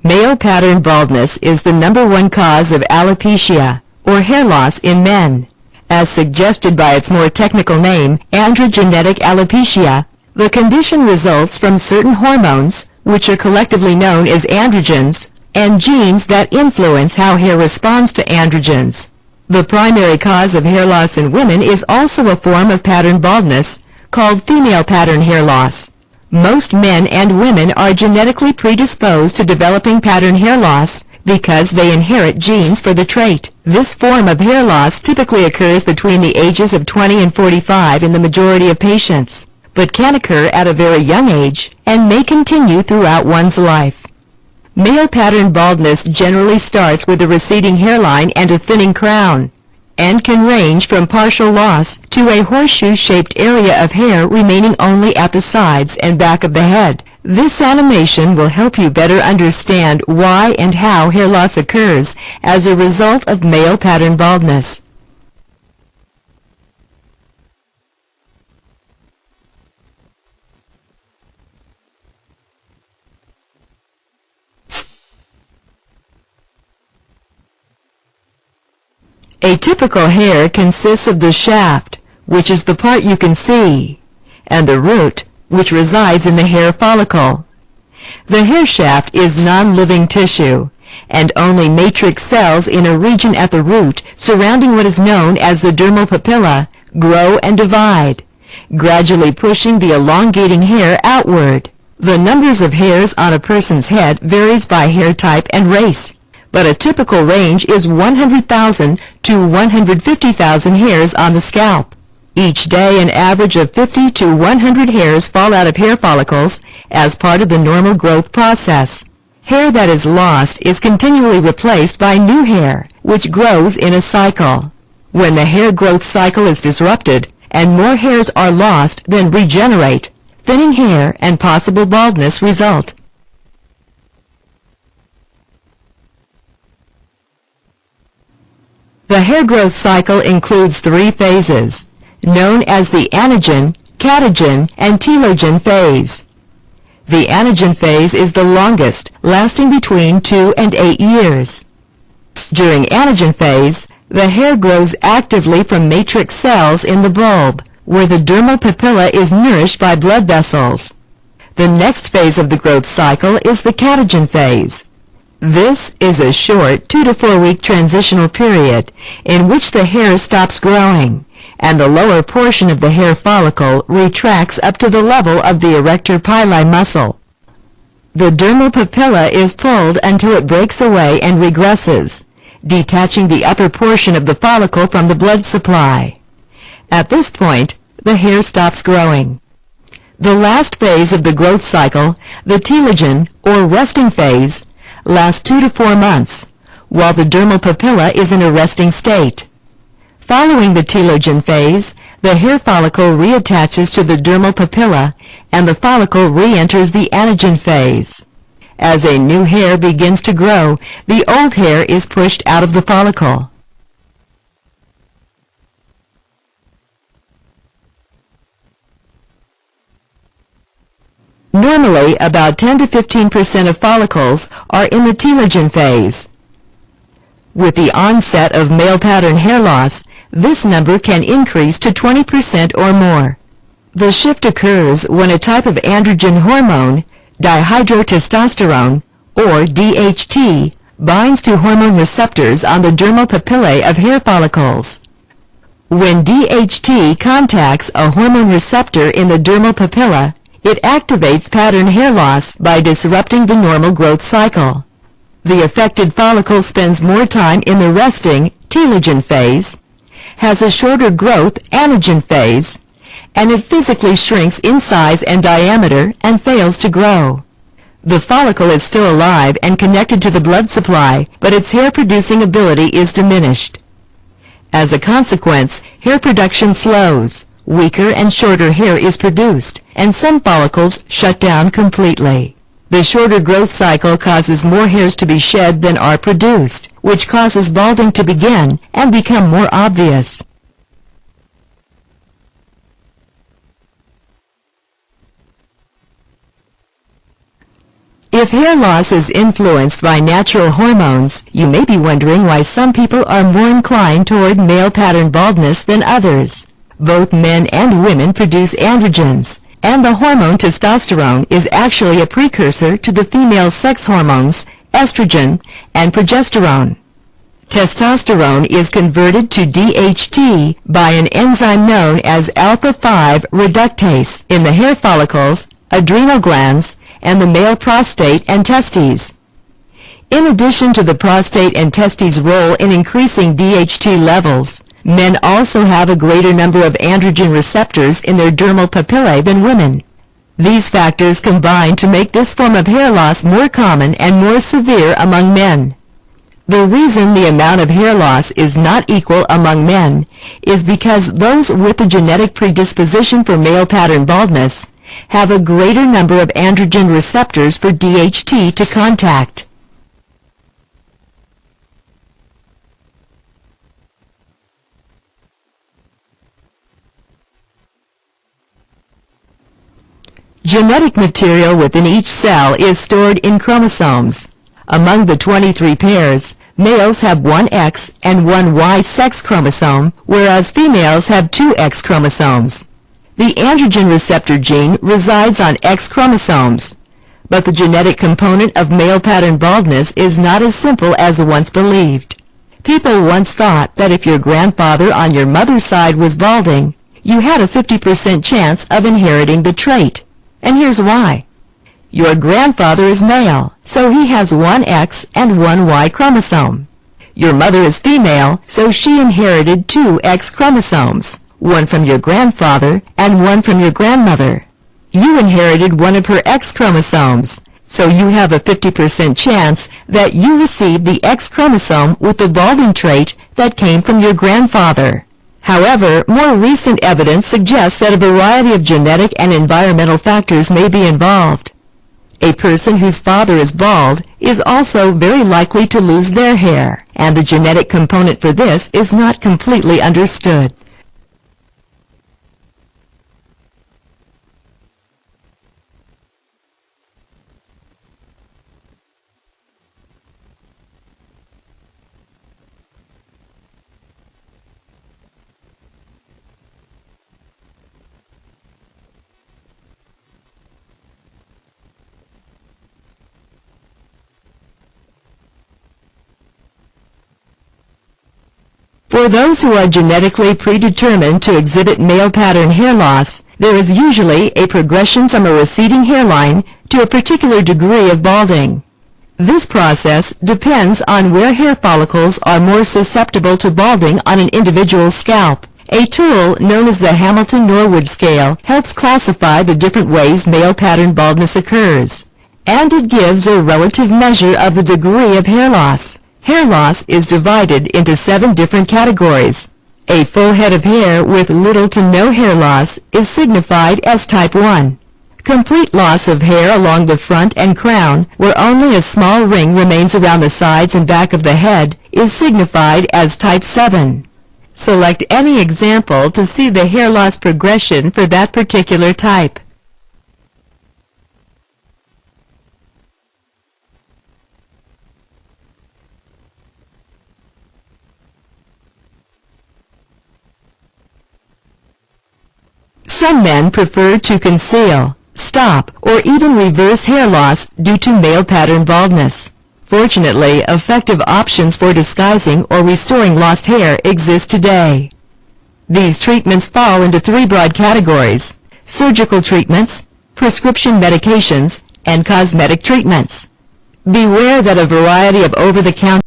Male pattern baldness is the #1 cause of alopecia, or hair loss in men. As suggested by its more technical name, androgenetic alopecia, the condition results from certain hormones, which are collectively known as androgens, and genes that influence how hair responds to androgens. The primary cause of hair loss in women is also a form of pattern baldness, called female pattern hair loss. Most men and women are genetically predisposed to developing pattern hair loss because they inherit genes for the trait. This form of hair loss typically occurs between the ages of 20 and 45 in the majority of patients, but can occur at a very young age and may continue throughout one's life. Male pattern baldness generally starts with a receding hairline and a thinning crown, and can range from partial loss to a horseshoe-shaped area of hair remaining only at the sides and back of the head. This animation will help you better understand why and how hair loss occurs as a result of male pattern baldness. A typical hair consists of the shaft, which is the part you can see, and the root, which resides in the hair follicle. The hair shaft is non-living tissue, and only matrix cells in a region at the root surrounding what is known as the dermal papilla grow and divide, gradually pushing the elongating hair outward. The numbers of hairs on a person's head varies by hair type and race, but a typical range is 100,000 to 150,000 hairs on the scalp. Each day, an average of 50 to 100 hairs fall out of hair follicles as part of the normal growth process. Hair that is lost is continually replaced by new hair, which grows in a cycle. When the hair growth cycle is disrupted and more hairs are lost than regenerate, thinning hair and possible baldness result. The hair growth cycle includes 3 phases, known as the anagen, catagen, and telogen phase. The anagen phase is the longest, lasting between 2 and 8 years. During anagen phase, the hair grows actively from matrix cells in the bulb, where the dermal papilla is nourished by blood vessels. The next phase of the growth cycle is the catagen phase. This is a short 2 to 4 week transitional period in which the hair stops growing and the lower portion of the hair follicle retracts up to the level of the erector pili muscle. The dermal papilla is pulled until it breaks away and regresses, detaching the upper portion of the follicle from the blood supply. At this point, the hair stops growing. The last phase of the growth cycle, the telogen or resting phase, lasts 2 to 4 months, while the dermal papilla is in a resting state. Following the telogen phase, the hair follicle reattaches to the dermal papilla and the follicle re-enters the anagen phase. As a new hair begins to grow, the old hair is pushed out of the follicle. Normally, about 10 to 15% of follicles are in the telogen phase. With the onset of male pattern hair loss, this number can increase to 20% or more. The shift occurs when a type of androgen hormone, dihydrotestosterone, or DHT, binds to hormone receptors on the dermal papillae of hair follicles. When DHT contacts a hormone receptor in the dermal papilla, it activates pattern hair loss by disrupting the normal growth cycle. The affected follicle spends more time in the resting telogen phase, has a shorter growth anagen phase, and it physically shrinks in size and diameter and fails to grow. The follicle is still alive and connected to the blood supply, but its hair-producing ability is diminished. As a consequence, hair production slows. Weaker and shorter hair is produced, and some follicles shut down completely. The shorter growth cycle causes more hairs to be shed than are produced, which causes balding to begin and become more obvious. If hair loss is influenced by natural hormones, you may be wondering why some people are more inclined toward male pattern baldness than others. Both men and women produce androgens, and the hormone testosterone is actually a precursor to the female sex hormones, estrogen and progesterone. Testosterone is converted to DHT by an enzyme known as alpha-5 reductase in the hair follicles, adrenal glands, and the male prostate and testes. In addition to the prostate and testes' role in increasing DHT levels, men also have a greater number of androgen receptors in their dermal papillae than women. These factors combine to make this form of hair loss more common and more severe among men. The reason the amount of hair loss is not equal among men is because those with a genetic predisposition for male pattern baldness have a greater number of androgen receptors for DHT to contact. Genetic material within each cell is stored in chromosomes. Among the 23 pairs, males have one X and one Y sex chromosome, whereas females have two X chromosomes. The androgen receptor gene resides on X chromosomes, but the genetic component of male pattern baldness is not as simple as once believed. People once thought that if your grandfather on your mother's side was balding, you had a 50% chance of inheriting the trait. And here's why. Your grandfather is male, so he has one X and one Y chromosome. Your mother is female, so she inherited two X chromosomes, one from your grandfather and one from your grandmother. You inherited one of her X chromosomes, so you have a 50% chance that you received the X chromosome with the balding trait that came from your grandfather. However, more recent evidence suggests that a variety of genetic and environmental factors may be involved. A person whose father is bald is also very likely to lose their hair, and the genetic component for this is not completely understood. For those who are genetically predetermined to exhibit male pattern hair loss, there is usually a progression from a receding hairline to a particular degree of balding. This process depends on where hair follicles are more susceptible to balding on an individual's scalp. A tool known as the Hamilton-Norwood scale helps classify the different ways male pattern baldness occurs, and it gives a relative measure of the degree of hair loss. Hair loss is divided into 7 different categories. A full head of hair with little to no hair loss is signified as type 1. Complete loss of hair along the front and crown, where only a small ring remains around the sides and back of the head, is signified as type 7. Select any example to see the hair loss progression for that particular type. Some men prefer to conceal, stop, or even reverse hair loss due to male pattern baldness. Fortunately, effective options for disguising or restoring lost hair exist today. These treatments fall into 3 broad categories: surgical treatments, prescription medications, and cosmetic treatments. Beware that a variety of over-the-counter